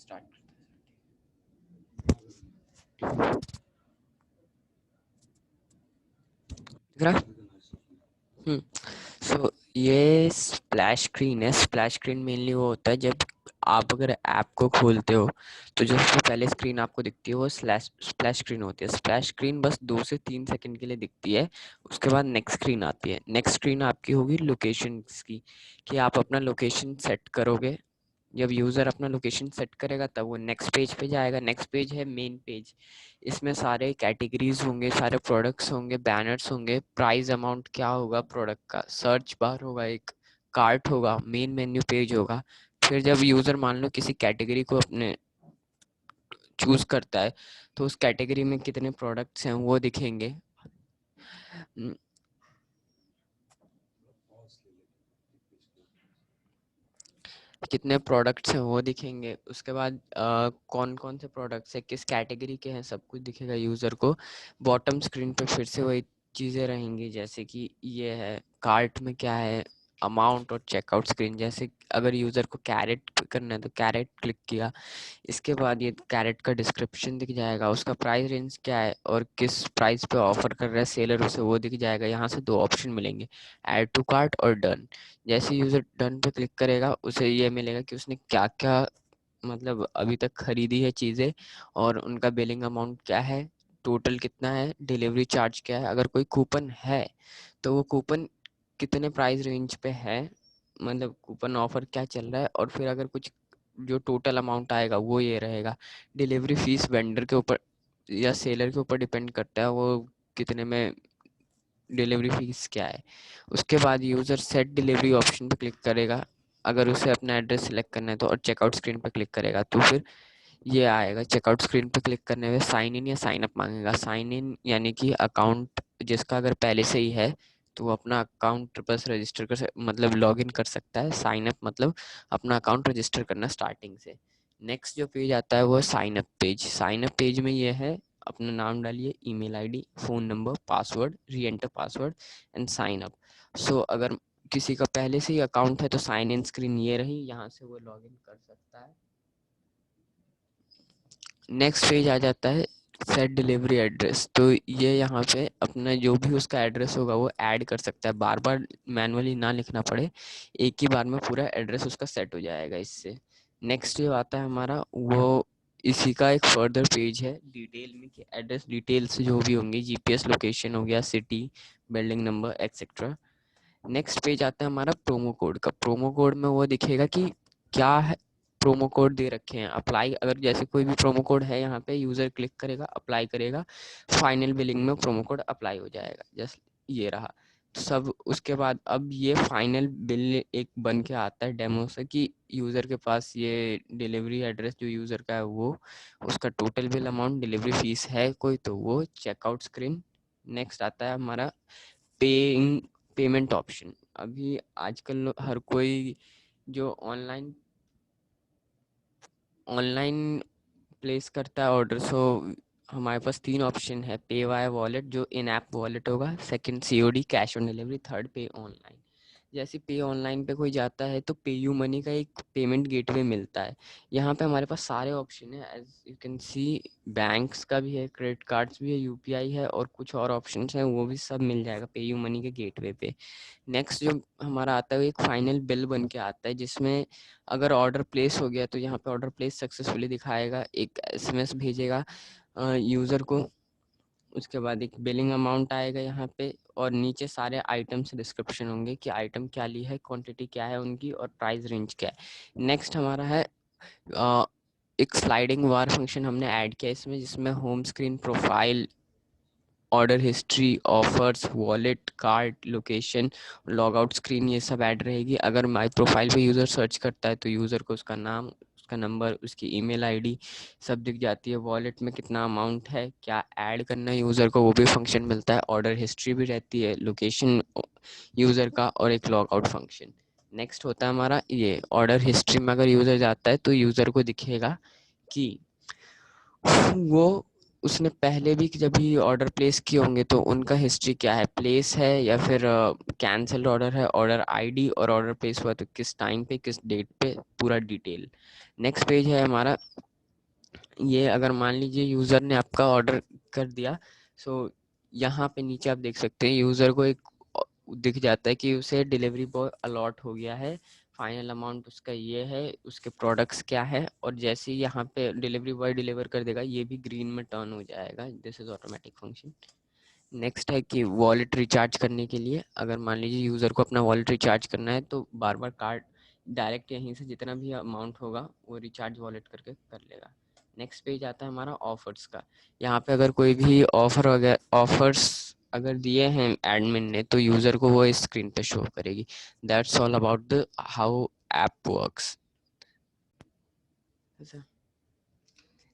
Start so ये splash screen है। Splash screen mainly वो होता है जब आप अगर ऐप को खोलते हो तो जो सबसे पहले स्क्रीन आपको दिखती है वो स्प्लैश स्क्रीन होती है। स्प्लैश स्क्रीन बस 2 से 3 सेकंड के लिए दिखती है। उसके बाद नेक्स्ट स्क्रीन आती है। नेक्स्ट स्क्रीन आपकी होगी लोकेशन की, कि आप अपना लोकेशन सेट करोगे। जब यूज़र अपना लोकेशन सेट करेगा तब वो नेक्स्ट पेज पे जाएगा। नेक्स्ट पेज है मेन पेज। इसमें सारे कैटेगरीज होंगे, सारे प्रोडक्ट्स होंगे, बैनर्स होंगे, प्राइस अमाउंट क्या होगा प्रोडक्ट का, सर्च बार होगा, एक कार्ट होगा, मेन मेन्यू पेज होगा। फिर जब यूज़र मान लो किसी कैटेगरी को अपने चूज़ करता है तो उस कैटेगरी में कितने प्रोडक्ट्स हैं वो दिखेंगे। कितने प्रोडक्ट्स हैं वो दिखेंगे। उसके बाद कौन कौन से प्रोडक्ट्स हैं, किस कैटेगरी के हैं, सब कुछ दिखेगा यूज़र को। बॉटम स्क्रीन पे फिर से वही चीज़ें रहेंगी, जैसे कि ये है कार्ट में क्या है, अमाउंट और चेकआउट स्क्रीन। जैसे अगर यूज़र को कैरेट करना है तो कैरेट क्लिक किया, इसके बाद ये कैरेट का डिस्क्रिप्शन दिख जाएगा, उसका प्राइस रेंज क्या है और किस प्राइस पे ऑफर कर रहा है सेलर, उसे वो दिख जाएगा। यहाँ से 2 ऑप्शन मिलेंगे, ऐड टू कार्ट और डन। जैसे यूज़र डन पे क्लिक करेगा उसे ये मिलेगा कि उसने क्या क्या मतलब अभी तक खरीदी है चीज़ें और उनका बिलिंग अमाउंट क्या है, टोटल कितना है, डिलीवरी चार्ज क्या है, अगर कोई कूपन है तो वो कूपन कितने प्राइस रेंज पे है, मतलब कूपन ऑफर क्या चल रहा है। और फिर अगर कुछ जो टोटल अमाउंट आएगा वो ये रहेगा। डिलीवरी फीस वेंडर के ऊपर या सेलर के ऊपर डिपेंड करता है वो कितने में डिलीवरी फीस क्या है। उसके बाद यूज़र सेट डिलीवरी ऑप्शन पे क्लिक करेगा अगर उसे अपना एड्रेस सेलेक्ट करना है तो, और चेकआउट स्क्रीन पर क्लिक करेगा तो फिर ये आएगा। चेकआउट स्क्रीन पर क्लिक करने में साइन इन या साइन अप मांगेगा। साइन इन यानी कि अकाउंट जिसका अगर पहले से ही है तो वो अपना अकाउंट बस रजिस्टर मतलब लॉग इन कर सकता है। साइन अप मतलब अपना अकाउंट रजिस्टर करना स्टार्टिंग से। नेक्स्ट जो पेज आता है वो है sign up page. Sign up page में ये है, अपना नाम डालिए, email ID, phone number, password, re enter password and sign up. So अगर किसी का पहले से ही अकाउंट है तो साइन इन स्क्रीन ये रही, यहाँ से वो लॉग इन कर सकता है। नेक्स्ट पेज आ जाता है सेट डिलीवरी एड्रेस। तो ये यहाँ पे अपना जो भी उसका एड्रेस होगा वो ऐड कर सकता है, बार बार मैनुअली ना लिखना पड़े, एक ही बार में पूरा एड्रेस उसका सेट हो जाएगा इससे। नेक्स्ट जो आता है हमारा वो इसी का एक फर्दर पेज है डिटेल में, कि एड्रेस डिटेल्स जो भी होंगी, जीपीएस लोकेशन हो गया, city, building number etcetera. Next page आता है हमारा प्रोमो कोड का। प्रोमो कोड में वो दिखेगा कि क्या है प्रोमो कोड दे रखे हैं, अप्लाई, अगर जैसे कोई भी प्रोमो कोड है यहाँ पे यूज़र क्लिक करेगा, अप्लाई करेगा, फाइनल बिलिंग में प्रोमो कोड अप्लाई हो जाएगा। जस्ट ये रहा सब। उसके बाद अब ये फाइनल बिल एक बन के आता है डेमो से, कि यूज़र के पास ये डिलीवरी एड्रेस जो यूज़र का है वो, उसका total bill amount, delivery fees है कोई तो वो, चेकआउट स्क्रीन। नेक्स्ट आता है हमारा पेइंग पेमेंट ऑप्शन। अभी आजकल हर कोई जो ऑनलाइन ऑनलाइन प्लेस करता है ऑर्डर, सो हमारे पास 3 ऑप्शन है। पे वाया वॉलेट जो इन ऐप वॉलेट होगा, second COD cash on delivery, third पे ऑनलाइन। जैसे पे ऑनलाइन पे कोई जाता है तो पे यू मनी का एक पेमेंट गेटवे मिलता है। यहाँ पे हमारे पास सारे ऑप्शन है, as you can see, banks का भी है, क्रेडिट कार्ड्स भी है, यूपीआई है और कुछ और ऑप्शंस हैं, वो भी सब मिल जाएगा पे यू मनी के गेटवे पे। नेक्स्ट जो हमारा आता है वो एक फाइनल बिल बन के आता है, जिसमें अगर ऑर्डर प्लेस हो गया तो यहाँ पे ऑर्डर प्लेस सक्सेसफुली दिखाएगा, एक एसएमएस भेजेगा यूज़र को। उसके बाद एक बिलिंग अमाउंट आएगा यहाँ पे और नीचे सारे आइटम्स डिस्क्रिप्शन होंगे कि आइटम क्या ली है, क्वांटिटी क्या है उनकी और प्राइस रेंज क्या है। नेक्स्ट हमारा है एक स्लाइडिंग वार फंक्शन हमने ऐड किया इसमें, जिसमें home screen, profile, order history, offers, wallet, cart, location, log out screen, ये सब ऐड रहेगी। अगर माई प्रोफाइल पे यूज़र सर्च करता है तो यूज़र को उसका नाम, उसका नंबर, उसकी ईमेल आईडी सब दिख जाती है। वॉलेट में कितना अमाउंट है, क्या ऐड करना है यूज़र को, वो भी फंक्शन मिलता है। ऑर्डर हिस्ट्री भी रहती है, लोकेशन यूज़र का और एक लॉग आउट फंक्शन। नेक्स्ट होता है हमारा ये ऑर्डर हिस्ट्री में अगर यूज़र जाता है तो यूज़र को दिखेगा कि वो उसने पहले भी जब भी ऑर्डर प्लेस किए होंगे तो उनका हिस्ट्री क्या है, प्लेस है या फिर कैंसल्ड ऑर्डर है, ऑर्डर आईडी और ऑर्डर प्लेस हुआ तो किस टाइम पे किस डेट पे, पूरा डिटेल। नेक्स्ट पेज है हमारा, ये अगर मान लीजिए यूज़र ने आपका ऑर्डर कर दिया, सो यहाँ पे नीचे आप देख सकते हैं यूज़र को एक दिख जाता है कि उसे डिलीवरी बॉय अलॉट हो गया है, फाइनल अमाउंट उसका ये है, उसके प्रोडक्ट्स क्या है, और जैसे ही यहाँ पे डिलीवरी बॉय डिलीवर कर देगा ये भी ग्रीन में टर्न हो जाएगा। This is automatic function. Next है कि वॉलेट रिचार्ज करने के लिए अगर मान लीजिए यूज़र को अपना वॉलेट रिचार्ज करना है तो बार बार कार्ड डायरेक्ट यहीं से जितना भी अमाउंट होगा वो रिचार्ज वॉलेट करके कर लेगा। नेक्स्ट पेज आता है हमारा ऑफर्स का। यहाँ पे अगर कोई भी ऑफर वगैरह ऑफर्स अगर दिए हैं एडमिन ने तो यूज़र को वो इस स्क्रीन पे शो करेगी। That's all about the how app works.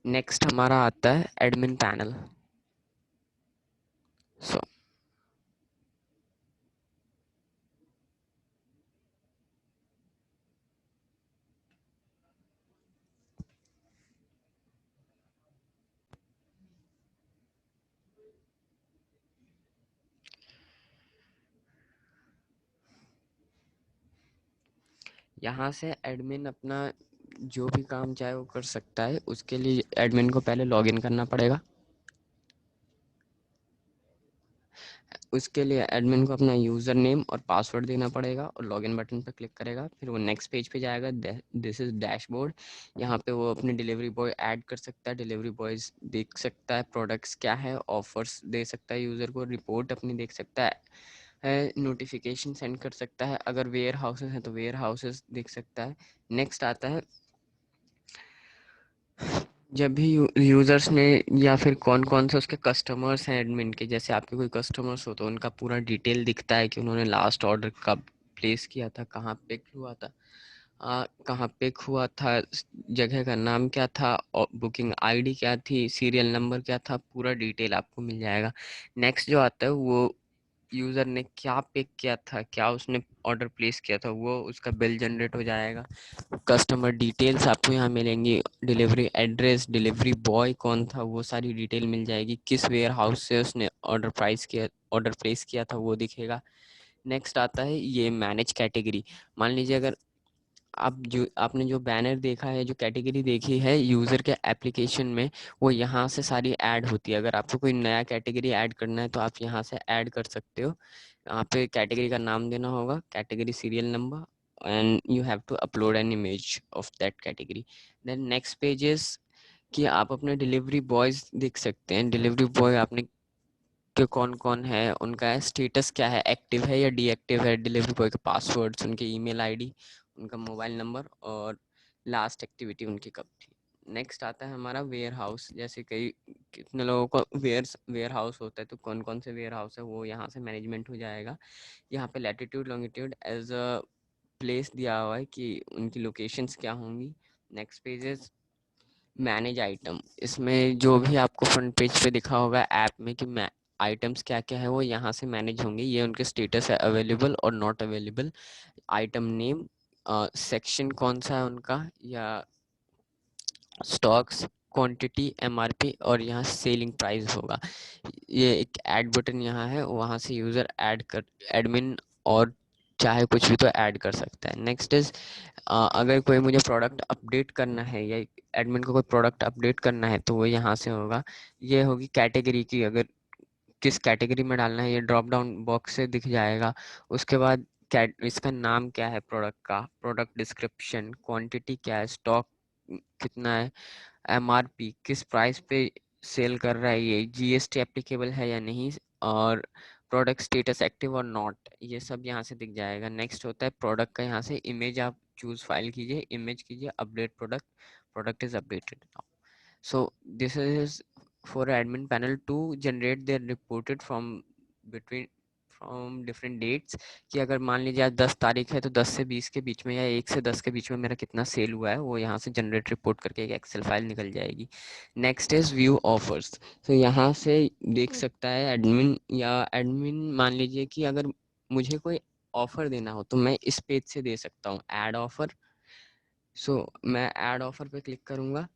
Next हमारा आता है एडमिन पैनल। सो यहाँ से एडमिन अपना जो भी काम चाहे वो कर सकता है। उसके लिए एडमिन को पहले लॉगिन करना पड़ेगा। उसके लिए एडमिन को अपना यूज़र नेम और पासवर्ड देना पड़ेगा और लॉगिन बटन पर क्लिक करेगा। फिर वो नेक्स्ट पेज पे जाएगा, दिस इज़ डैशबोर्ड। यहाँ पे वो अपने डिलीवरी बॉय ऐड कर सकता है, डिलीवरी बॉयज़ देख सकता है, प्रोडक्ट्स क्या है, ऑफर्स दे सकता है यूज़र को, रिपोर्ट अपनी देख सकता है, नोटिफिकेशन सेंड कर सकता है, अगर वेयर हाउसेस हैं तो वेयर हाउसेस देख सकता है। नेक्स्ट आता है जब भी यूज़र्स ने या फिर कौन-कौन से उसके कस्टमर्स हैं एडमिन के, जैसे आपके कोई कस्टमर्स हो तो उनका पूरा डिटेल दिखता है कि उन्होंने लास्ट ऑर्डर कब प्लेस किया था, कहाँ पिक हुआ था, कहाँ पिक हुआ था, जगह का नाम क्या था और बुकिंग आईडी क्या थी, सीरियल नंबर क्या था, पूरा डिटेल आपको मिल जाएगा। नेक्स्ट जो आता है वो यूज़र ने क्या पिक किया था, क्या उसने ऑर्डर प्लेस किया था, वो उसका बिल जनरेट हो जाएगा। कस्टमर डिटेल्स आपको यहाँ मिलेंगी, डिलीवरी एड्रेस, डिलीवरी बॉय कौन था वो सारी डिटेल मिल जाएगी, किस वेयर हाउस से उसने ऑर्डर प्लेस किया था वो दिखेगा। नेक्स्ट आता है ये मैनेज कैटेगरी। मान लीजिए अगर आप जो आपने जो बैनर देखा है, जो कैटेगरी देखी है यूज़र के एप्लीकेशन में, वो यहाँ से सारी ऐड होती है। अगर आपको कोई नया कैटेगरी ऐड करना है तो आप यहाँ से ऐड कर सकते हो। यहाँ पे कैटेगरी का नाम देना होगा, category serial number, and you have to upload an image of that category. Then next page is कि आप अपने डिलीवरी बॉयज़ देख सकते हैं। डिलीवरी बॉय आपने के कौन-कौन है, उनका स्टेटस क्या है, एक्टिव है या डीएक्टिव है, डिलीवरी बॉय के पासवर्ड्स, उनके ईमेल आईडी, उनका मोबाइल नंबर और लास्ट एक्टिविटी उनकी कब थी। नेक्स्ट आता है हमारा वेयर हाउस। जैसे कई कितने लोगों को वेयर हाउस होता है तो कौन-कौन से वेयर हाउस है वो यहाँ से मैनेजमेंट हो जाएगा। यहाँ पे latitude longitude as a place दिया हुआ है कि उनकी लोकेशंस क्या होंगी। Next page is manage item. इसमें जो भी आपको फ्रंट पेज पे दिखा होगा ऐप में कि आइटम्स क्या क्या है वो यहाँ से मैनेज होंगे। ये उनके स्टेटस है, अवेलेबल और not available, item name, section कौन सा है उनका, या स्टॉक्स, क्वांटिटी, एमआरपी और यहाँ सेलिंग प्राइस होगा। ये एक ऐड बटन यहाँ है, वहाँ से यूज़र ऐड कर एडमिन और चाहे कुछ भी तो ऐड कर सकता है। नेक्स्ट इज अगर कोई मुझे प्रोडक्ट अपडेट करना है या एडमिन को कोई प्रोडक्ट अपडेट करना है तो वो यहाँ से होगा। ये होगी कैटेगरी की, अगर किस कैटेगरी में डालना है ये ड्रॉप डाउन बॉक्स से दिख जाएगा। उसके बाद कैट इसका नाम क्या है प्रोडक्ट का, प्रोडक्ट डिस्क्रिप्शन, क्वांटिटी क्या है, स्टॉक कितना है, एमआरपी किस प्राइस पे सेल कर रहा है, ये जीएसटी एप्लीकेबल है या नहीं, और प्रोडक्ट स्टेटस एक्टिव और नॉट, ये सब यहाँ से दिख जाएगा। नेक्स्ट होता है प्रोडक्ट का, यहाँ से इमेज आप चूज फाइल कीजिए, इमेज कीजिए, update product, product is updated now. So this is for admin panel to generate their reported between from different dates, कि अगर मान लीजिए आज 10 तारीख है तो 10 से 20 के बीच में या 1 से 10 के बीच में मेरा कितना सेल हुआ है वो यहाँ से जनरेट रिपोर्ट करके एक एक्सेल फाइल निकल जाएगी। Next is view offers. तो यहाँ से देख सकता है एडमिन, या एडमिन मान लीजिए कि अगर मुझे कोई ऑफर देना हो तो मैं इस पेज से दे सकता हूँ, ऐड ऑफर। सो मैं ऐड ऑफर पे क्लिक करूँगा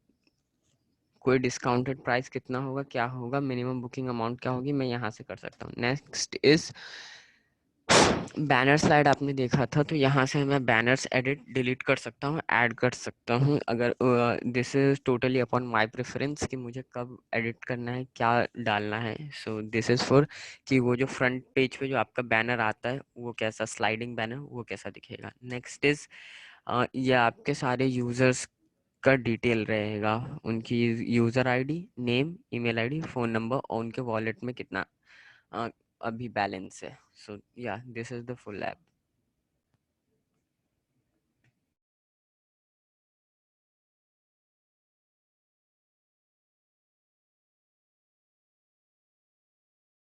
कोई डिस्काउंटेड प्राइस कितना होगा, क्या होगा, मिनिमम बुकिंग अमाउंट क्या होगी, मैं यहाँ से कर सकता हूँ। नेक्स्ट इज बैनर स्लाइड, आपने देखा था, तो यहाँ से मैं बैनर्स एडिट डिलीट कर सकता हूँ, ऐड कर सकता हूँ। अगर this is totally upon my preference कि मुझे कब एडिट करना है, क्या डालना है। सो दिस इज फॉर कि वो जो फ्रंट पेज पे जो आपका बैनर आता है वो कैसा स्लाइडिंग बैनर वो कैसा दिखेगा। नेक्स्ट इज ये आपके सारे यूजर्स का डिटेल रहेगा, उनकी user ID, name, email ID, phone number और उनके वॉलेट में कितना अभी बैलेंस है। सो या this is the full app.